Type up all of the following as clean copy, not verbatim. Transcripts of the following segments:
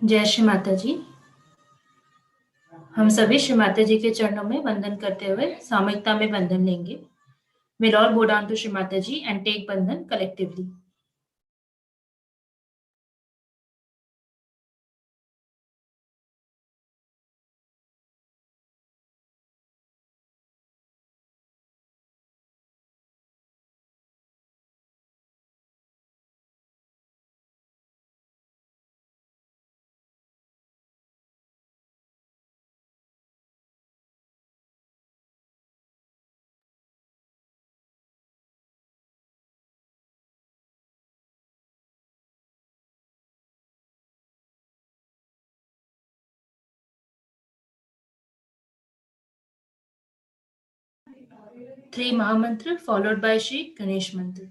जय श्री माता जी। हम सभी श्री माता जी के चरणों में वंदन करते हुए सामूहिकता में बंधन लेंगे। We'll all bow down to Shri Mata Ji and take bandhan collectively. Three Mahamantra followed by Shri Ganesh Mantra.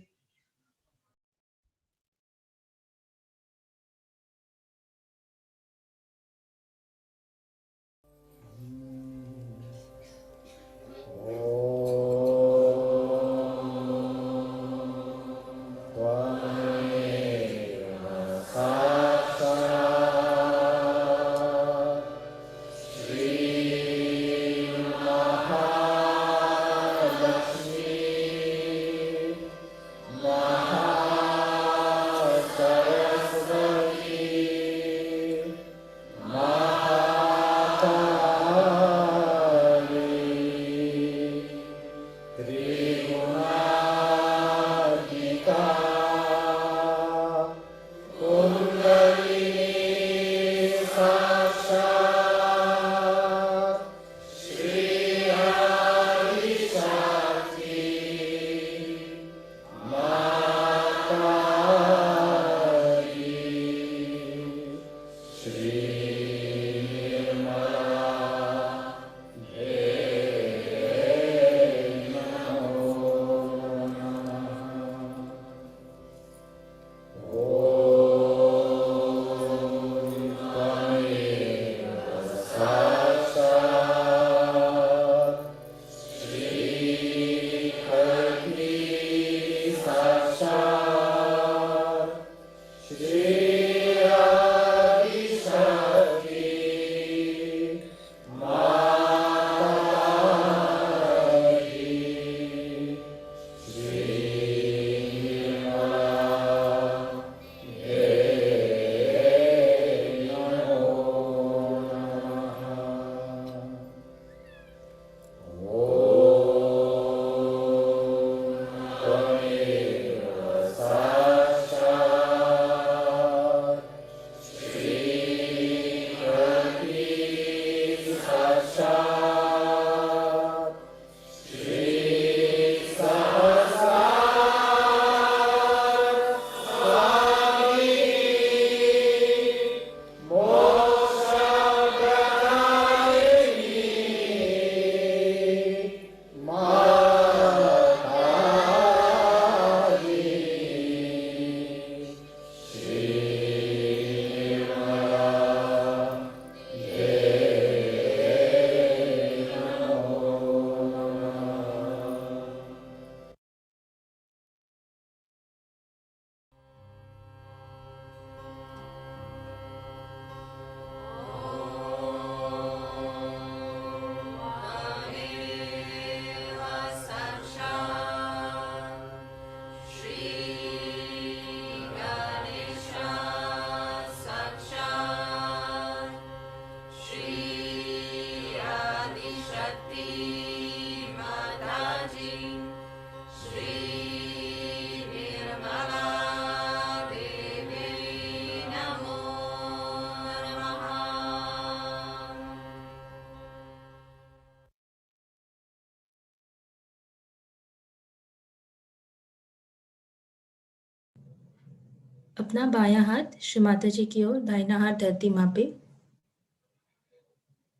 अपना बायां हाथ श्री माता जी की ओर, दाहिना हाथ धरती माँ पे।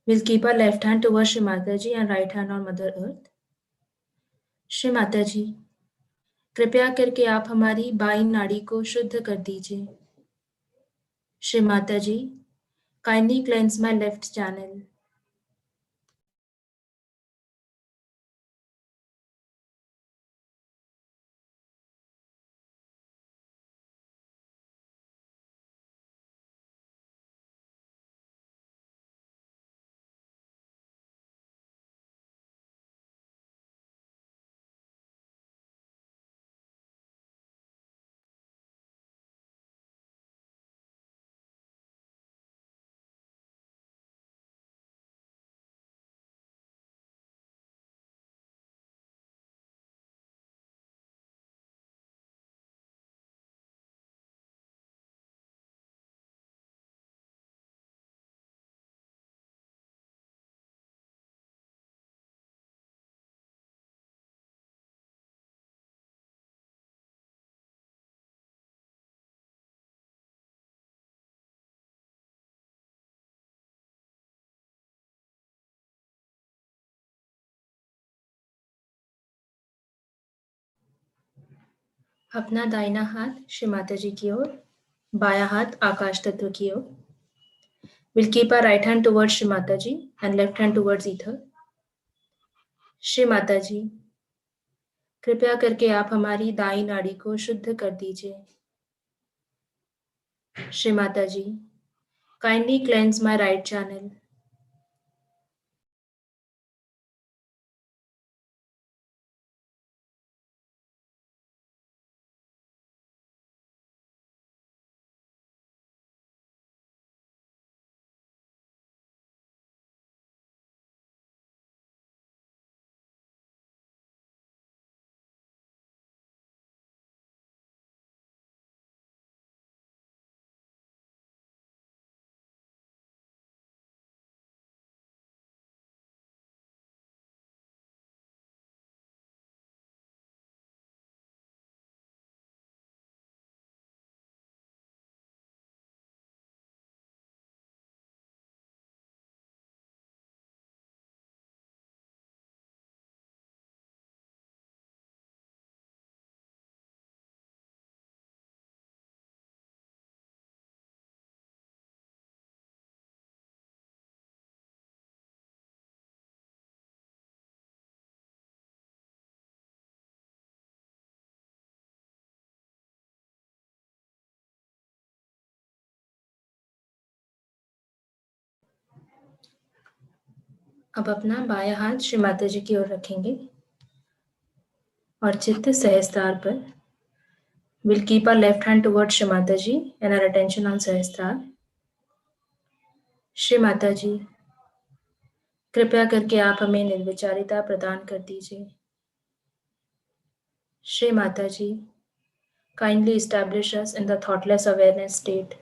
We'll keep our left hand towards Shri Mata Ji and right hand on Mother Earth. Shri Mata जी, कृपया करके आप हमारी बाईं नाड़ी को शुद्ध कर दीजिए। श्री माता जी, kindly cleanse my left channel. अपना दाहिना हाथ श्री माता जी की ओर, बायां हाथ आकाश तत्व की ओर. We'll keep our right hand towards Shri Mataji and left hand towards ether. Shri Mata जी, कृपया करके आप हमारी दाई नाड़ी को शुद्ध कर दीजिए. श्री माता जी, kindly cleanse my right channel. अब अपना बायां हाथ श्री माता जी की ओर रखेंगे और चित्त सहस्त्रार पर. We'll keep our left hand towards Shri Mataji and our attention on Sahasrar. Shri Mata जी, कृपया करके आप हमें निर्विचारिता प्रदान कर दीजिए. श्री माता जी, kindly establish us in the thoughtless awareness state.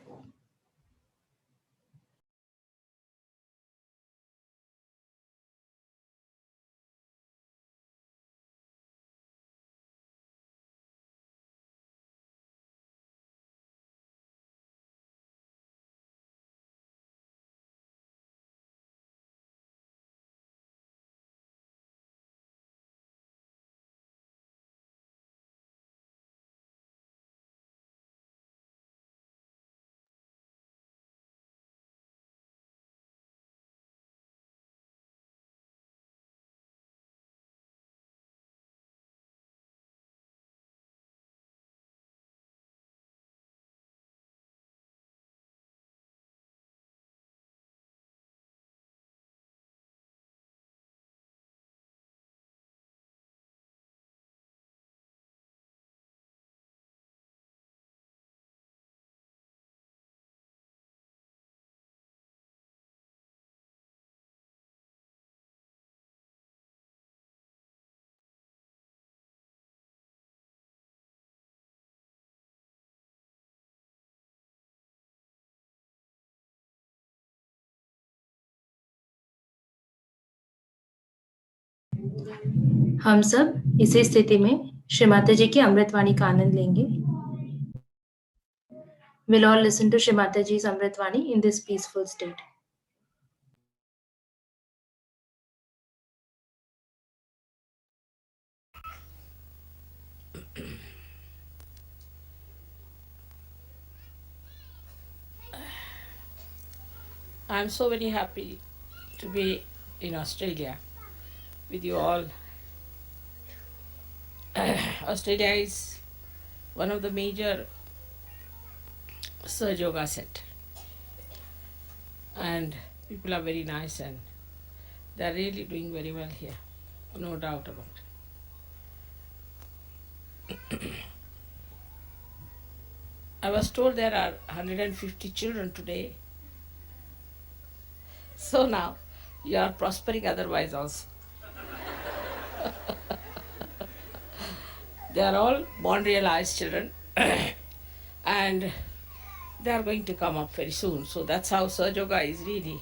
हम सब इसी स्थिति में श्री माता जी की अमृतवाणी का आनंद लेंगे. We'll all listen to Shri Mataji's Amritvani in this peaceful state. I'm so very happy to be in Australia with you all. Australia is one of the major Surge Yoga center, and people are very nice and they are really doing very well here, no doubt about it. I was told there are 150 children today, so now you are prospering otherwise also. They are all born realized children and they are going to come up very soon. So that's how Surge Yoga is really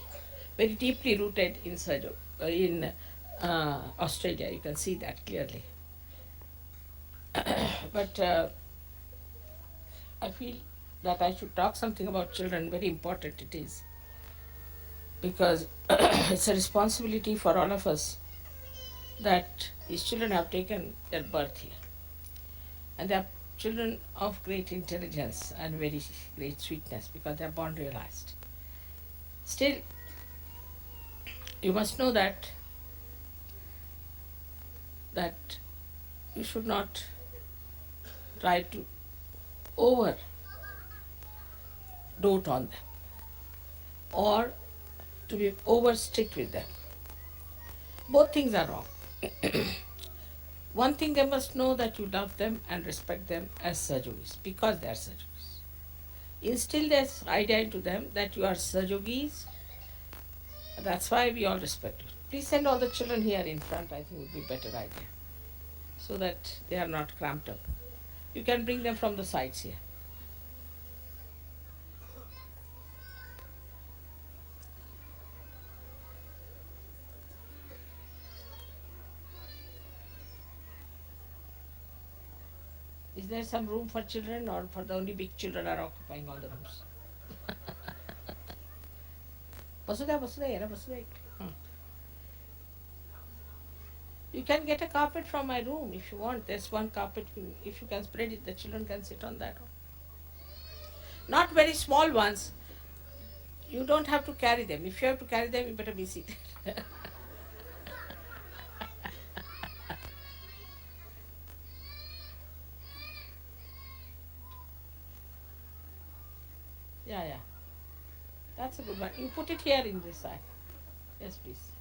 very deeply rooted in Surge Yoga, in Australia. You can see that clearly. But I feel that I should talk something about children. Very important it is, because it's a responsibility for all of us that these children have taken their birth here, and they are children of great intelligence and very great sweetness because they are born realized. Still, you must know that you should not try to over dote on them or to be over strict with them. Both things are wrong. One thing they must know that you love them and respect them as Sahajogis because they are Sahajogis. Instill this idea into them that you are Sahajogis. That's why we all respect you. Please send all the children here in front, I think would be a better idea. So that they are not cramped up. You can bring them from the sides here. Is there some room for children or for the only big children are occupying all the rooms? Vasudha. You can get a carpet from my room if you want. There's one carpet. If you can spread it, the children can sit on that one. Not very small ones. You don't have to carry them. If you have to carry them, you better be seated. Yeah. That's a good one. You put it here in this side. Yes, please.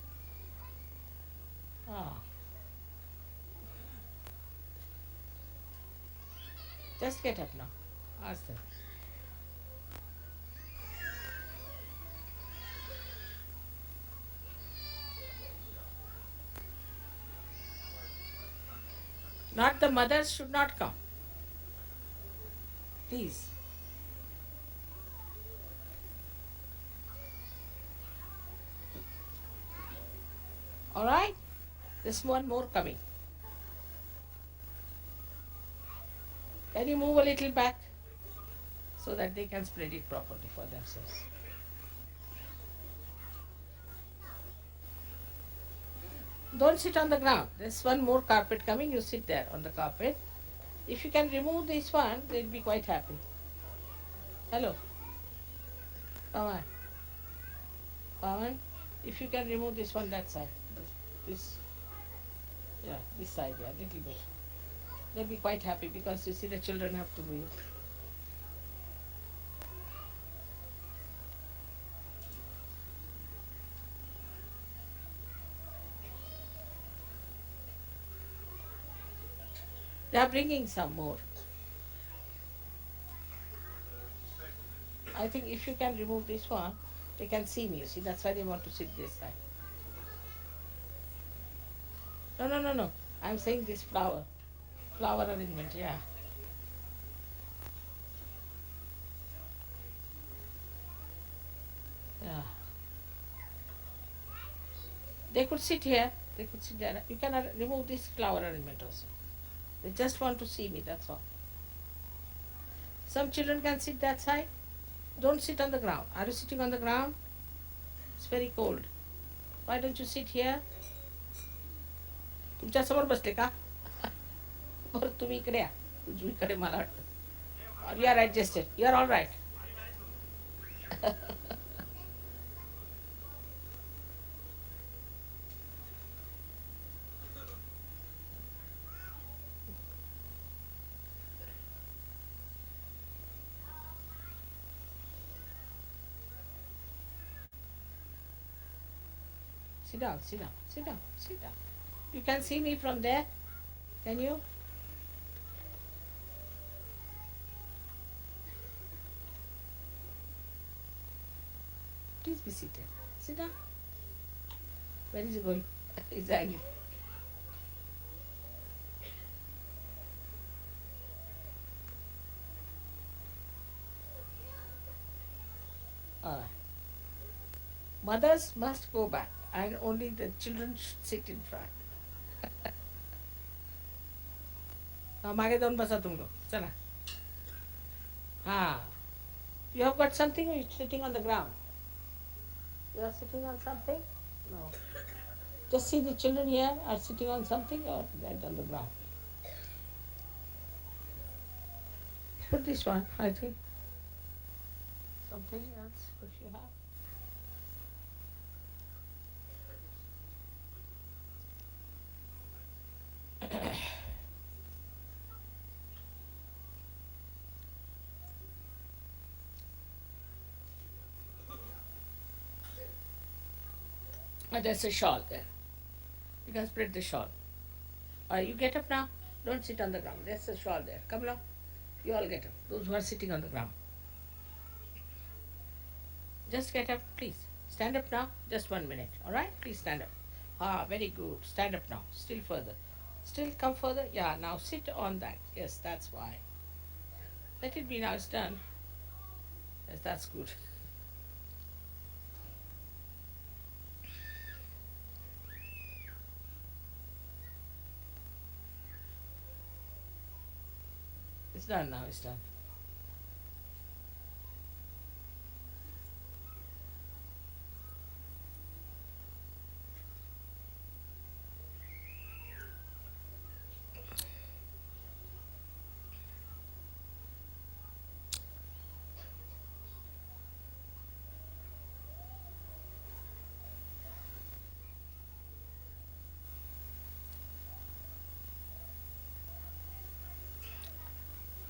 Ah. Just get up now. Ask them. Not the mothers should not come. Please. Alright? There's one more coming. Can you move a little back so that they can spread it properly for themselves? Don't sit on the ground. There's one more carpet coming. You sit there on the carpet. If you can remove this one, they'll be quite happy. Hello. Pawan. Pawan, if you can remove this one, that side. This side, little bit. They'll be quite happy because you see the children have to breathe. They are bringing some more. I think if you can remove this one, they can see me. You see, that's why they want to sit this side. No. I'm saying this flower arrangement, yeah. Yeah. They could sit here, they could sit there. You can remove this flower arrangement also. They just want to see me, that's all. Some children can sit that side. Don't sit on the ground. Are you sitting on the ground? It's very cold. Why don't you sit here? तुमच्या समोर बसले का? बरं तुम्ही इकडे या. उजवीकडे मला वाटतं. You are adjusted. You are all right. Sit down. You can see me from there. Can you? Please be seated. Sit down. Where is he going? He's angry. Mothers must go back and only the children should sit in front. मागे जाऊन बसा तुम लोग चला. You have got something or you're sitting on the ground? You are sitting on something? No. Just see the children here are sitting on something or they're on the ground. Put this one, I think. Something else if you have. There's a shawl there. You can spread the shawl. You get up now. Don't sit on the ground. There's a shawl there. Come along. You all get up. Those who are sitting on the ground. Just get up, please. Stand up now. Just 1 minute. All right? Please stand up. Very good. Stand up now. Still further. Still come further. Yeah, now sit on that. Yes, that's why. Let it be now. It's done. Yes, that's good. It's done now. It's done.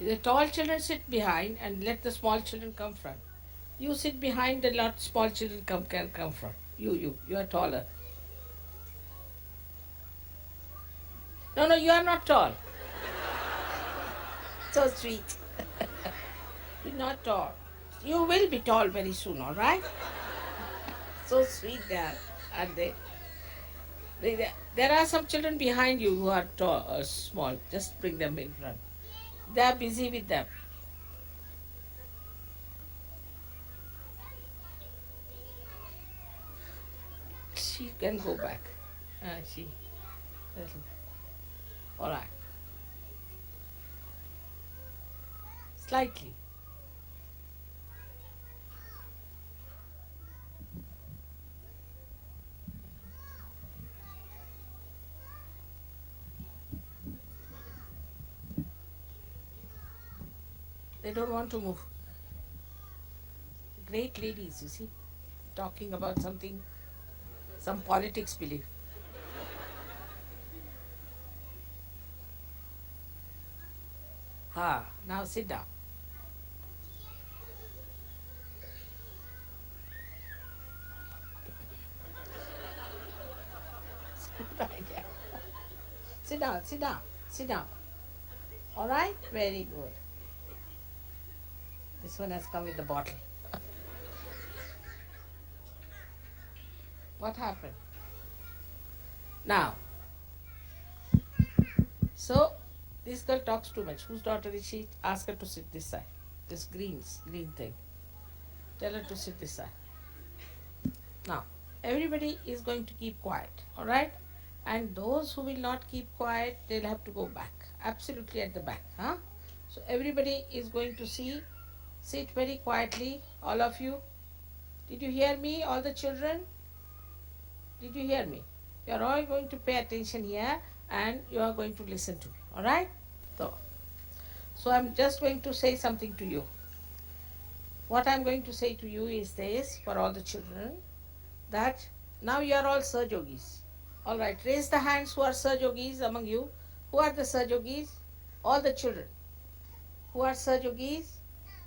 The tall children sit behind and let the small children come front. You sit behind, the lot small children can come front. You are taller. No, no, you are not tall. So sweet. You're not tall. You will be tall very soon, all right? So sweet they are they? There are some children behind you who are tall, small. Just bring them in front. They are busy with them. She can go back. She. All right. Slightly. They don't want to move. Great ladies, you see, talking about something, some politics belief. Now sit down. Good idea. Sit down, sit down, sit down. All right? Very good. This one has come with the bottle. What happened? Now, so this girl talks too much. Whose daughter is she? Ask her to sit this side. This green thing. Tell her to sit this side. Now, everybody is going to keep quiet, all right? And those who will not keep quiet, they'll have to go back, absolutely at the back, huh? So everybody is going to sit very quietly, all of you. Did you hear me, all the children? Did you hear me? You are all going to pay attention here and you are going to listen to me, all right? So I'm just going to say something to you. What I'm going to say to you is this for all the children, that now you are all Sahajogis. All right, raise the hands who are Sahajogis among you. Who are the Sahajogis? All the children. Who are Sahajogis?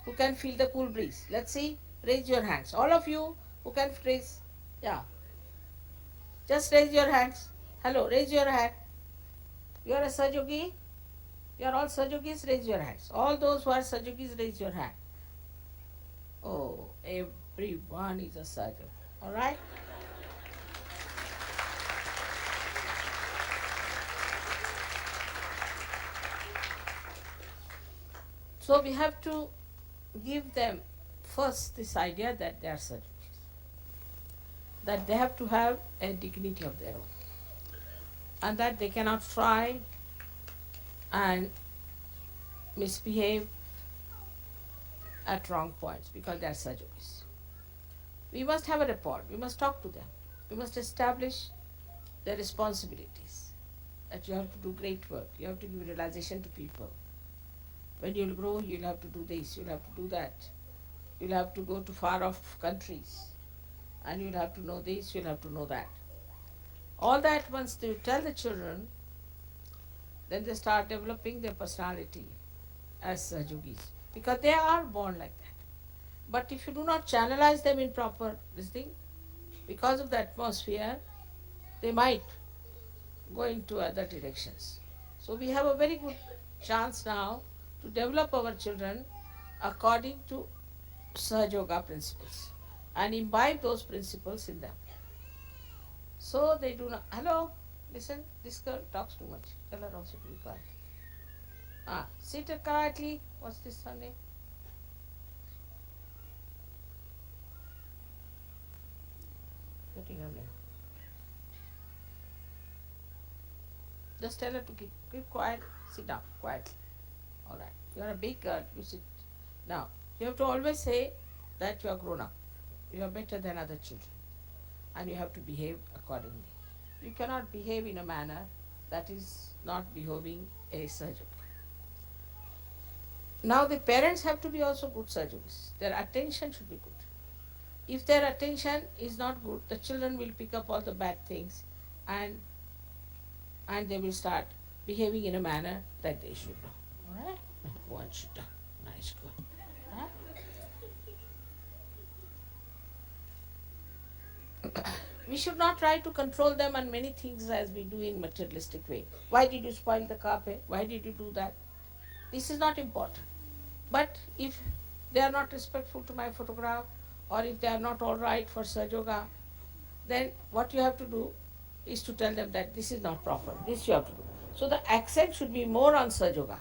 Who can feel the cool breeze? Let's see. Raise your hands. All of you who can raise. Yeah. Just raise your hands. Hello, raise your hand. You are a Sahajogi? You are all Sahajogis? Raise your hands. All those who are Sahajogis, raise your hand. Oh, everyone is a Sahajogi. All right? So we have to give them first this idea that they are Sahajogis, that they have to have a dignity of their own, and that they cannot try and misbehave at wrong points because they are Sahajogis. We must have a rapport. We must talk to them. We must establish their responsibilities. That you have to do great work. You have to give realization to people. When you'll grow, you'll have to do this, you'll have to do that. You'll have to go to far off countries. And you'll have to know this, you'll have to know that. All that once you tell the children, then they start developing their personality as yogis. Because they are born like that. But if you do not channelize them in proper this thing, because of the atmosphere, they might go into other directions. So we have a very good chance now to develop our children according to Sahaja Yoga principles and imbibe those principles in them. So they do not. Hello, listen, this girl talks too much. Tell her also to be quiet. Sit quietly. What's this her name? Getting her name. Just tell her to keep quiet. Sit down quietly. All right. You are a big girl. You sit. Now you have to always say that you are grown up. You are better than other children, and you have to behave accordingly. You cannot behave in a manner that is not behaving a surgeon. Now the parents have to be also good surgeons. Their attention should be good. If their attention is not good, the children will pick up all the bad things and they will start behaving in a manner that they should not. Alright? Go and sit down. Nice girl. Huh? We should not try to control them on many things as we do in materialistic way. Why did you spoil the carpet? Why did you do that? This is not important. But if they are not respectful to my photograph, or if they are not all right for Sahaja Yoga, then what you have to do is to tell them that this is not proper. This you have to do. So the accent should be more on Sahaja Yoga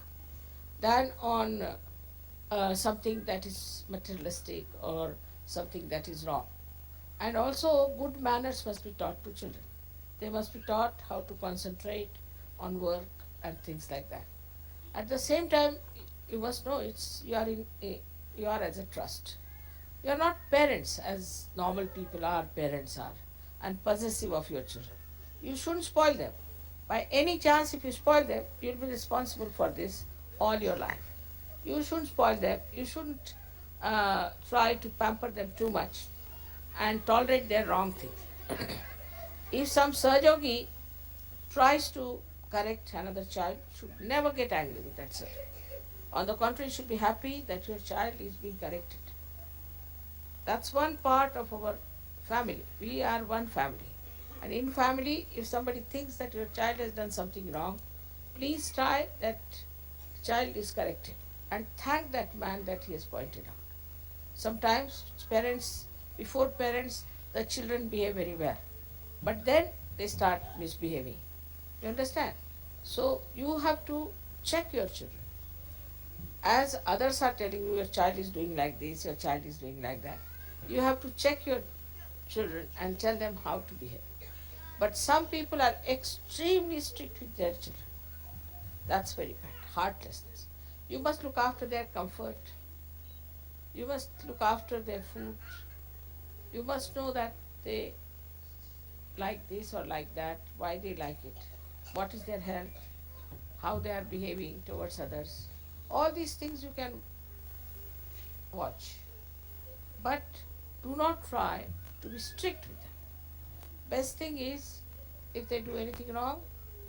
than on something that is materialistic or something that is wrong. And also, good manners must be taught to children. They must be taught how to concentrate on work and things like that. At the same time, you must know you are as a trust. You are not parents as normal people are, parents are, and possessive of your children. You shouldn't spoil them. By any chance, if you spoil them, you'll be responsible for this all your life. You shouldn't spoil them. You shouldn't try to pamper them too much and tolerate their wrong things. If some Sahaja tries to correct another child, should never get angry with that child. On the contrary, you should be happy that your child is being corrected. That's one part of our family. We are one family. And in family, if somebody thinks that your child has done something wrong, please try that child is corrected and thank that man that he has pointed out. Sometimes before parents, the children behave very well. But then they start misbehaving. You understand? So you have to check your children. As others are telling you your child is doing like this, your child is doing like that, you have to check your children and tell them how to behave. But some people are extremely strict with their children. That's very bad. Heartlessness. You must look after their comfort. You must look after their food. You must know that they like this or like that, why they like it, what is their health, how they are behaving towards others. All these things you can watch. But do not try to be strict with them. Best thing is, if they do anything wrong,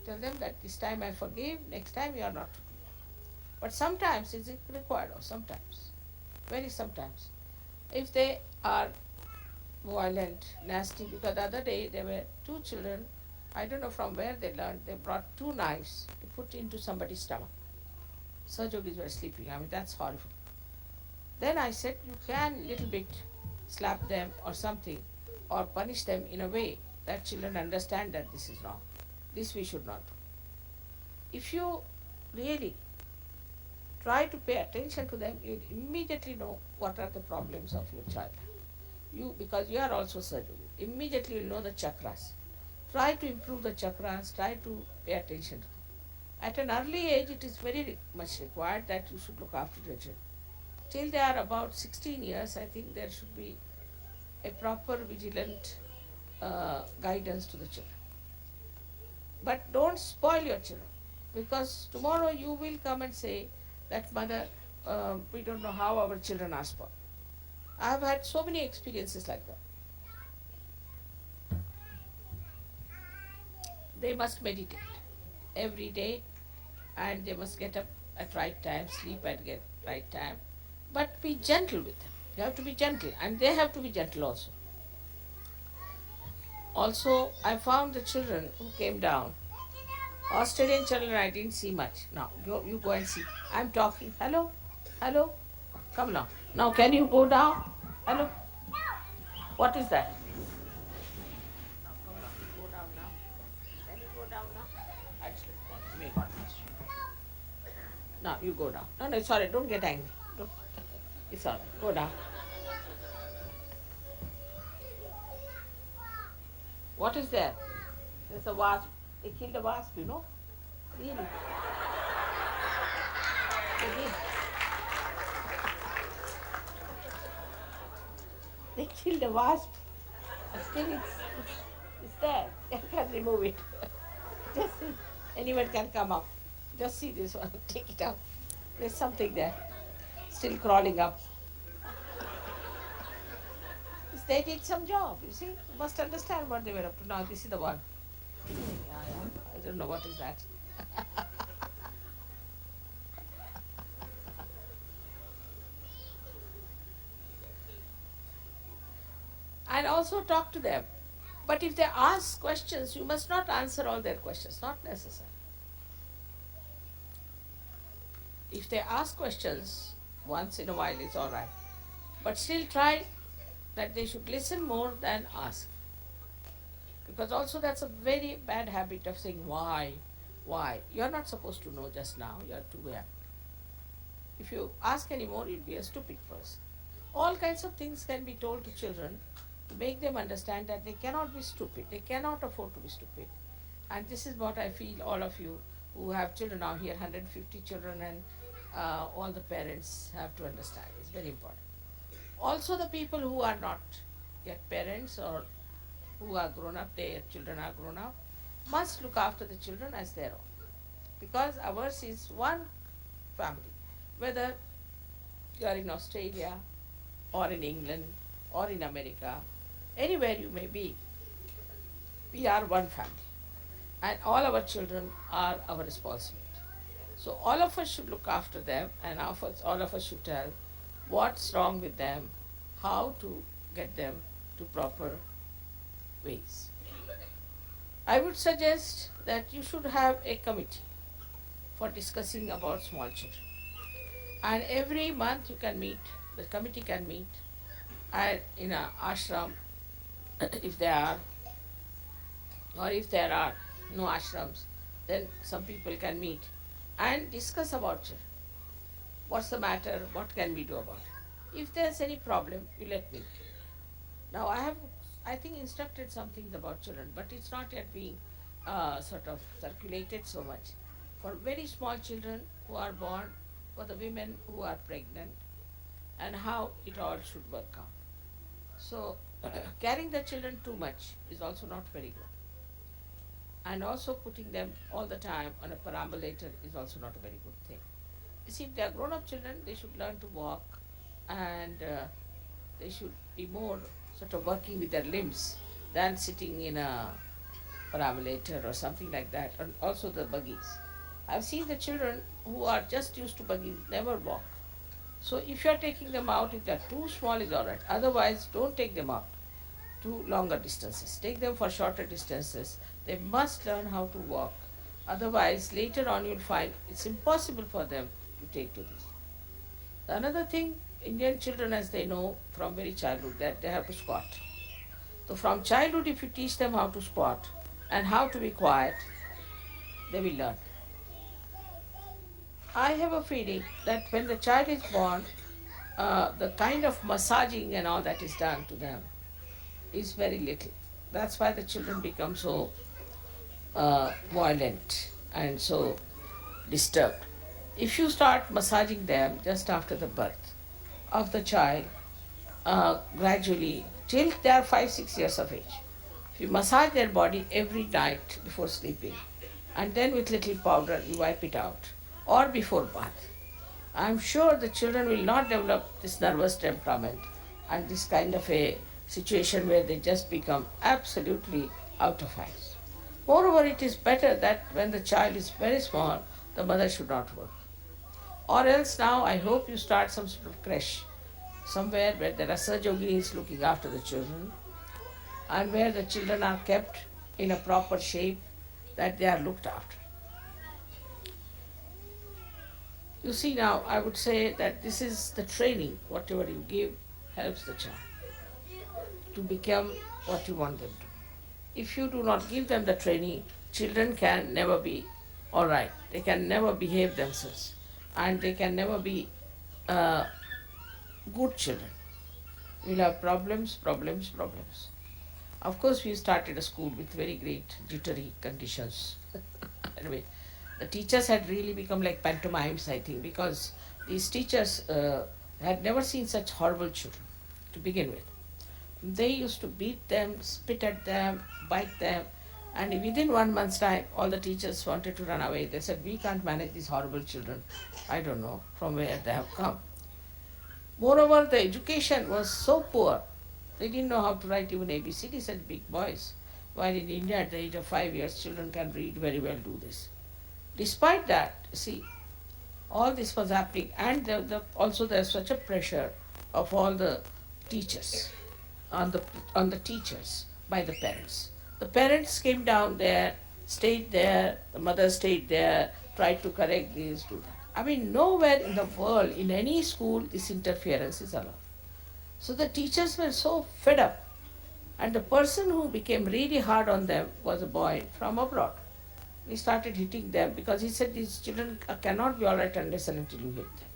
tell them that this time I forgive, next time you are not to do that. But sometimes it's required, or sometimes, very sometimes. If they are violent, nasty, because the other day there were two children, I don't know from where they learned, they brought two knives to put into somebody's stomach. Surgeons were sleeping. I mean, that's horrible. Then I said, you can little bit slap them or something, or punish them in a way that children understand that this is wrong. This we should not do. If you really try to pay attention to them, you immediately know what are the problems of your child. Because you are also surgeon, immediately you know the chakras. Try to improve the chakras, try to pay attention to them. At an early age, it is very much required that you should look after your children. Till they are about 16 years, I think there should be a proper vigilant guidance to the children. But don't spoil your children, because tomorrow you will come and say that mother, we don't know how our children ask for. I have had so many experiences like that. They must meditate every day, and they must get up at right time, sleep at get right time, but be gentle with them. You have to be gentle, and they have to be gentle also. Also, I found the children who came down. Australian children I didn't see much. Now, you go and see. I'm talking. Hello? Hello? Come now. Now, can you go down? Hello? What is that? Now, come now. Go down now. Can you go down now? Actually, may God bless you. Now, you go down. No, no, sorry. Don't get angry. Don't. It's all right. Go down. What is there? There's a wasp. They killed a wasp, you know? Really? They did. They killed a wasp. Still it's there. You can remove it. Just see. Anyone can come up. Just see this one. Take it out. There's something there. Still crawling up. They did some job, you see. You must understand what they were up to. Now this is the one. Yeah, yeah. I don't know what is that. And also talk to them. But if they ask questions, you must not answer all their questions. Not necessary. If they ask questions, once in a while it's all right. But still try that they should listen more than ask. Because also that's a very bad habit of saying why, why. You're not supposed to know just now, you're too young. If you ask anymore, you'll be a stupid person. All kinds of things can be told to children to make them understand that they cannot be stupid, they cannot afford to be stupid. And this is what I feel all of you who have children now here, 150 children, and all the parents have to understand. It's very important. Also the people who are not yet parents or who are grown up, their children are grown up, must look after the children as their own. Because ours is one family. Whether you are in Australia or in England or in America, anywhere you may be, we are one family. And all our children are our responsibility. So all of us should look after them, and all of us should tell what's wrong with them, how to get them to proper ways. I would suggest that you should have a committee for discussing about small children. And every month you can meet, the committee can meet in an ashram if there are, or if there are no ashrams, then some people can meet and discuss about children. What's the matter? What can we do about it? If there's any problem, you let me know. Now I think, instructed some things about children, but it's not yet being sort of circulated so much. For very small children who are born, for the women who are pregnant, and how it all should work out. So carrying the children too much is also not very good. And also putting them all the time on a perambulator is also not a very good thing. You see, if they are grown-up children, they should learn to walk, and they should be more sort of working with their limbs than sitting in a perambulator or something like that, and also the buggies. I've seen the children who are just used to buggies never walk. So if you're taking them out, if they're too small, is all right. Otherwise, don't take them out to longer distances. Take them for shorter distances. They must learn how to walk. Otherwise, later on you'll find it's impossible for them to take to this. Another thing, Indian children, as they know from very childhood, that they have to squat. So from childhood, if you teach them how to squat and how to be quiet, they will learn. I have a feeling that when the child is born, the kind of massaging and all that is done to them is very little. That's why the children become so violent and so disturbed. If you start massaging them just after the birth of the child, gradually till they are 5-6 years of age, if you massage their body every night before sleeping, and then with little powder you wipe it out, or before bath, I'm sure the children will not develop this nervous temperament and this kind of a situation where they just become absolutely out of hands. Moreover, it is better that when the child is very small, the mother should not work. Or else now I hope you start some sort of creche somewhere where there are Sahajoginis looking after the children and where the children are kept in a proper shape that they are looked after. You see now, I would say that this is the training, whatever you give helps the child to become what you want them to. If you do not give them the training, children can never be alright. They can never behave themselves and they can never be good children. We'll have problems, problems, problems. Of course, we started a school with very great jittery conditions. Anyway, the teachers had really become like pantomimes, I think, because these teachers had never seen such horrible children to begin with. They used to beat them, spit at them, bite them, and within 1 month's time, all the teachers wanted to run away. They said, "We can't manage these horrible children. I don't know from where they have come." Moreover, the education was so poor, they didn't know how to write even ABCDs and big boys. While in India, at the age of 5 years, children can read very well, do this. Despite that, see, all this was happening, and also there's such a pressure of all the teachers on the teachers by the parents. The parents came down there, stayed there, the mother stayed there, tried to correct this, do that. I mean, nowhere in the world, in any school, this interference is allowed. So the teachers were so fed up, and the person who became really hard on them was a boy from abroad. We started hitting them because he said these children cannot be all right unless and until you hit them.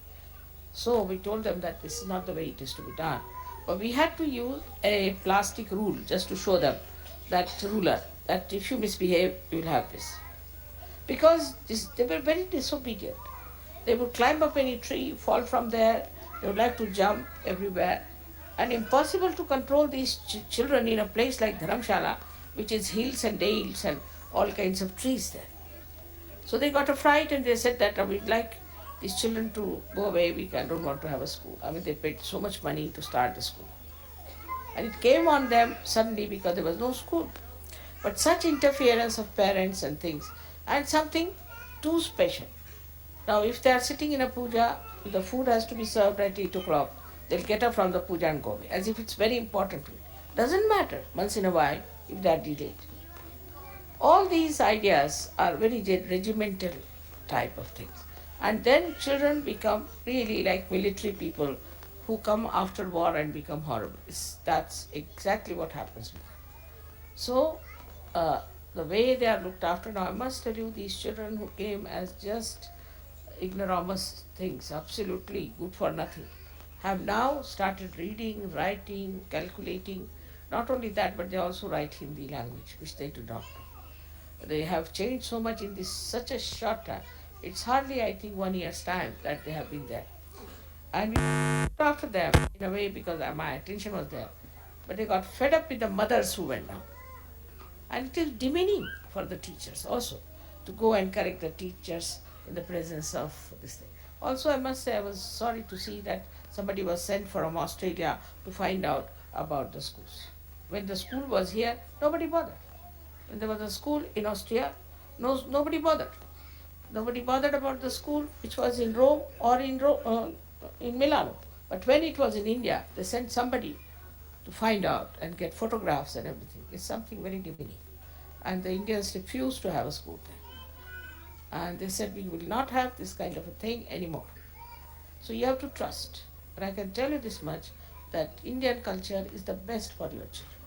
So we told them that this is not the way it is to be done. But we had to use a plastic rule just to show them that ruler, that if you misbehave, you will have this. Because they were very disobedient. They would climb up any tree, fall from there, they would like to jump everywhere. And impossible to control these children in a place like Dharamshala, which is hills and dales and all kinds of trees there. So they got a fright and they said that we'd like these children to go away, we don't want to have a school. I mean, they paid so much money to start the school. And it came on them suddenly because there was no school. But such interference of parents and things, and something too special. Now, if they are sitting in a puja, the food has to be served at 8 o'clock. They'll get up from the puja and go away, as if it's very important to it. Doesn't matter, once in a while, if they are delayed. All these ideas are very regimental type of things. And then children become really like military people who come after war and become horrible. That's exactly what happens. So, the way they are looked after now, I must tell you, these children who came as just ignoramus things, absolutely good for nothing, have now started reading, writing, calculating. Not only that, but they also write Hindi language, which they do not know. They have changed so much in this such a short time. It's hardly, I think, 1 year's time that they have been there. And we looked after them in a way because my attention was there. But they got fed up with the mothers who went down. And it is demeaning for the teachers also to go and correct the teachers in the presence of this thing. Also, I must say, I was sorry to see that somebody was sent from Australia to find out about the schools. When the school was here, nobody bothered. When there was a school in Austria, nobody bothered. Nobody bothered about the school which was in Rome or in Milano. But when it was in India, they sent somebody to find out and get photographs and everything. It's something very demeaning. And the Indians refused to have a school there. And they said, we will not have this kind of a thing anymore. So you have to trust. But I can tell you this much, that Indian culture is the best for your children.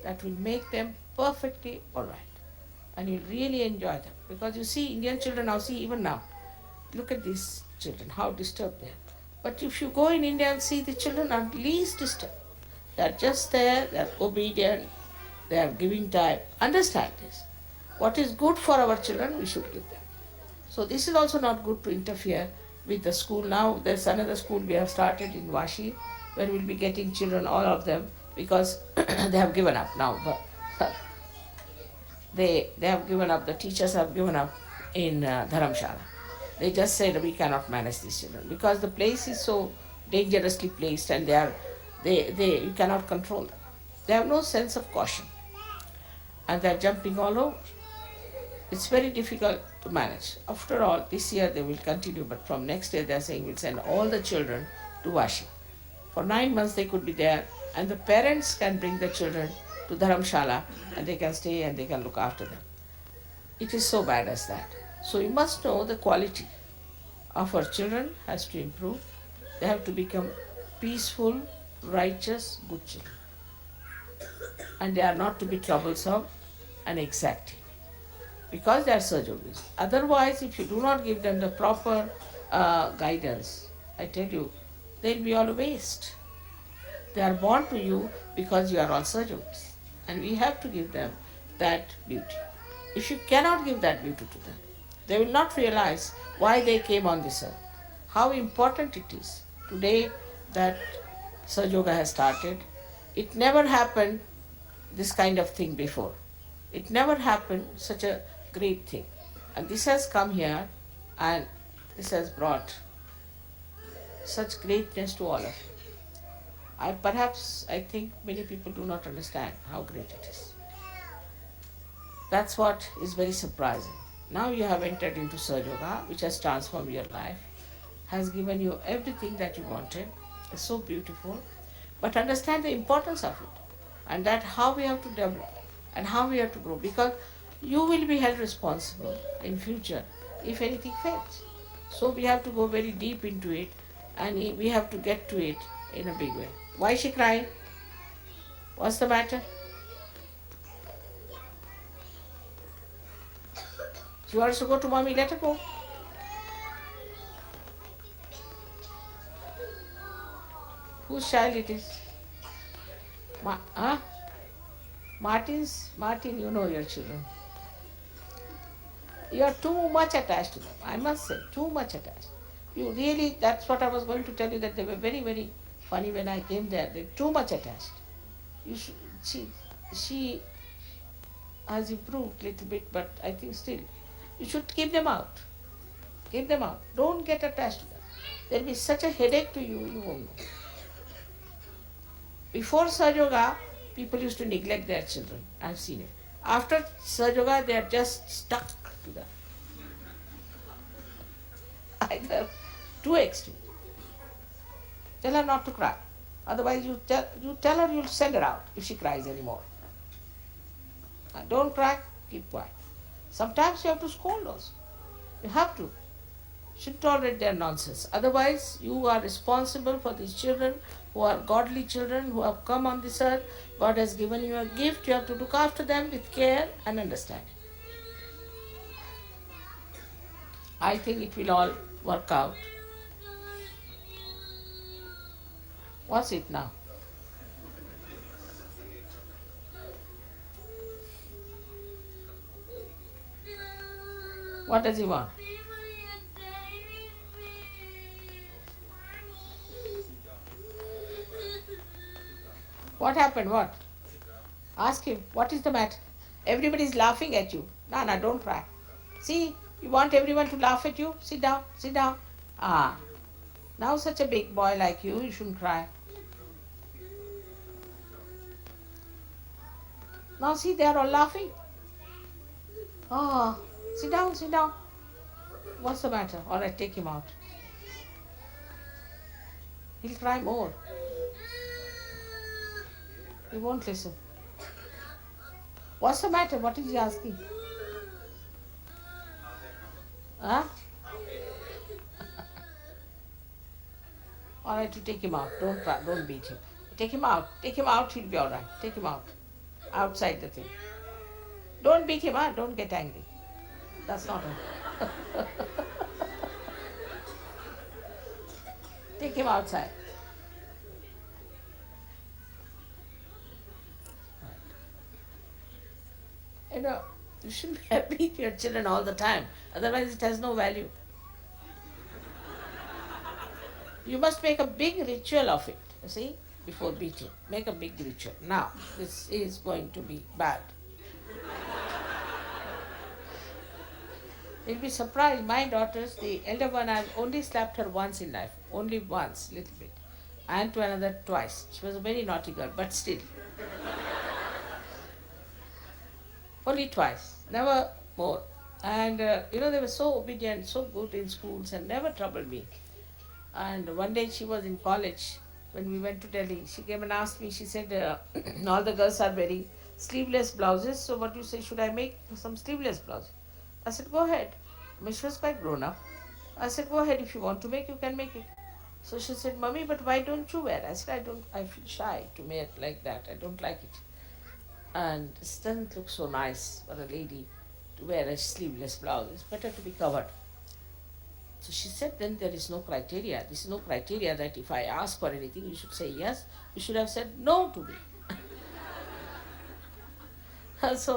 That will make them perfectly alright. And you'll really enjoy them. Because you see, Indian children now, see even now, look at these children, how disturbed they are. But if you go in India and see, the children are least disturbed. They are just there, they are obedient, they are giving time. Understand this. What is good for our children, we should give them. So this is also not good to interfere with the school. Now there's another school we have started in Vashi, where we'll be getting children, all of them, because they have given up now. They have given up, the teachers have given up in Dharamshala. They just said we cannot manage these children because the place is so dangerously placed and you cannot control them. They have no sense of caution and they are jumping all over. It's very difficult to manage. After all, this year they will continue, but from next year they are saying we'll send all the children to Vashi. For 9 months they could be there, and the parents can bring the children to Dharamshala and they can stay and they can look after them. It is so bad as that. So you must know the quality of our children has to improve. They have to become peaceful, righteous, good children. And they are not to be troublesome and exacting because they are Sahajogis. Otherwise, if you do not give them the proper guidance, I tell you, they'll be all waste. They are born to you because you are all Sahajogis. And we have to give them that beauty. If you cannot give that beauty to them, they will not realize why they came on this earth, how important it is. Today that Sahaja has started, it never happened this kind of thing before. It never happened such a great thing. And this has come here and this has brought such greatness to all of you. I think many people do not understand how great it is. That's what is very surprising. Now you have entered into Sahaja, which has transformed your life, has given you everything that you wanted. It's so beautiful. But understand the importance of it and that how we have to develop and how we have to grow, because you will be held responsible in future if anything fails. So we have to go very deep into it and we have to get to it in a big way. Why is she crying? What's the matter? She wants to go to mommy, let her go. Whose child it is? Martin, you know your children. You are too much attached to them, I must say, too much attached. You really, that's what I was going to tell you, that they were very, very funny when I came there. They're too much attached. She has improved a little bit, but I think still, you should keep them out. Keep them out. Don't get attached to them. There will be such a headache to you, you won't know. Before Sahaja, people used to neglect their children. I've seen it. After Sahaja, they are just stuck to them. Either too extreme. Tell her not to cry. Otherwise, you tell her you'll send her out if she cries anymore. Don't cry, keep quiet. Sometimes you have to scold also. You have to. You shouldn't tolerate their nonsense. Otherwise, you are responsible for these children who are godly children who have come on this earth. God has given you a gift. You have to look after them with care and understanding. I think it will all work out. What's it now? What does he want? What happened? What? Ask him. What is the matter? Everybody is laughing at you. Nana, don't cry. See, you want everyone to laugh at you? Sit down, sit down. Now such a big boy like you shouldn't cry. Now see, they are all laughing. Sit down, sit down. What's the matter? All right, take him out. He'll cry more. He won't listen. What's the matter? What is he asking? Huh? All right, you take him out. Don't cry, don't beat him. Take him out. Take him out, he'll be all right. Take him out. Outside the thing. Don't beat him, huh? Don't get angry. That's not it. Take him outside. You know, you shouldn't beat your children all the time. Otherwise it has no value. You must make a big ritual of it, you see, before beating. Make a big ritual. Now, this is going to be bad. You'll be surprised. My daughters, the elder one, I've only slapped her once in life, only once, little bit, and to another twice. She was a very naughty girl, but still, only twice, never more. And they were so obedient, so good in schools, and never troubled me. And one day she was in college when we went to Delhi. She came and asked me. She said, "All the girls are wearing sleeveless blouses. So what do you say? Should I make some sleeveless blouses?" I said, "Go ahead." I mean, she was quite grown up. I said, "Go ahead. If you want to make, you can make it." So she said, "Mummy, but why don't you wear?" I said, "I don't. I feel shy to wear it like that. I don't like it, and it doesn't look so nice for a lady to wear a sleeveless blouse. It's better to be covered." So she said, "Then there is no criteria. There is no criteria that if I ask for anything, you should say yes. You should have said no to me." So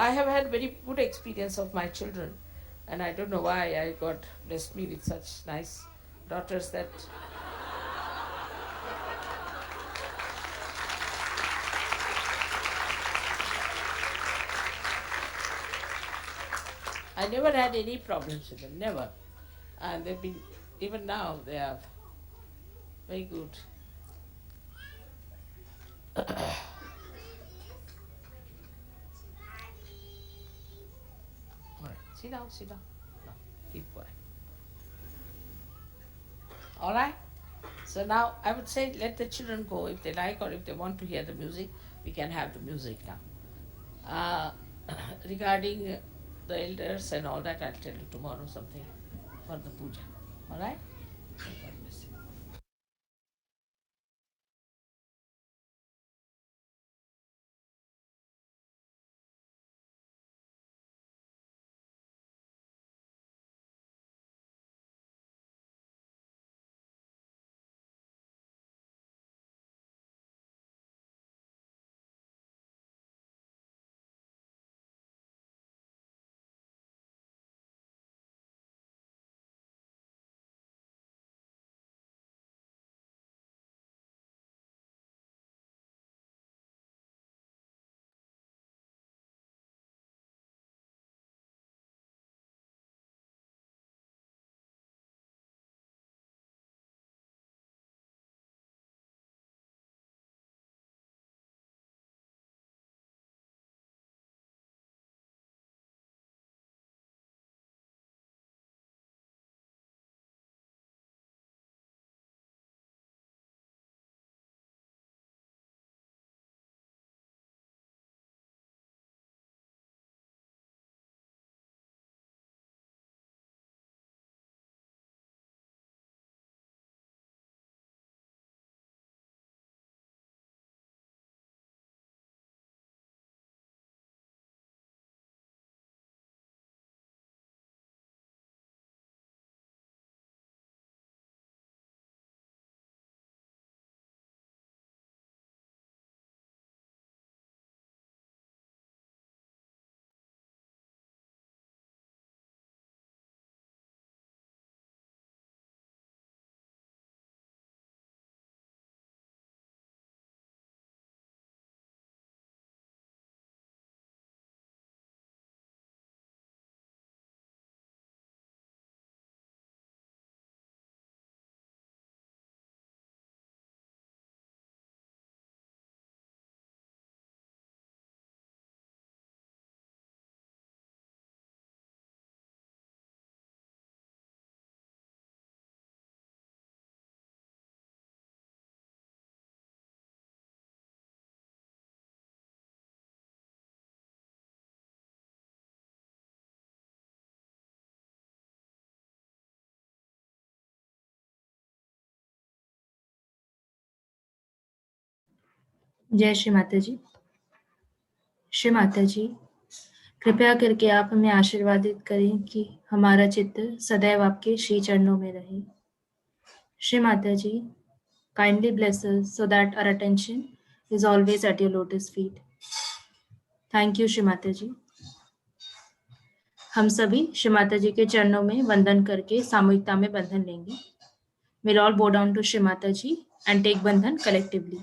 I have had very good experience of my children, and I don't know why I got blessed me with such nice daughters that I never had any problems with them, never. And they've been, even now, they are very good. All right, sit down, sit down. No, keep quiet. All right? So now I would say let the children go if they like or if they want to hear the music, we can have the music now. Regarding the elders and all that, I'll tell you tomorrow something for the puja. All right? God bless you. जय श्री माता जी। श्री माता जी, कृपया करके आप हमें आशीर्वादित करें कि हमारा चित्त सदैव आपके श्री चरणों में रहे। श्री माता जी, kindly bless us so that our attention is always at your lotus feet. Thank you, Shri Mata जी। हम सभी श्री माता जी के चरणों में वंदन करके सामूहिकता में बंधन लेंगे। We'll all bow down to Shri Mataji and take bandhan collectively.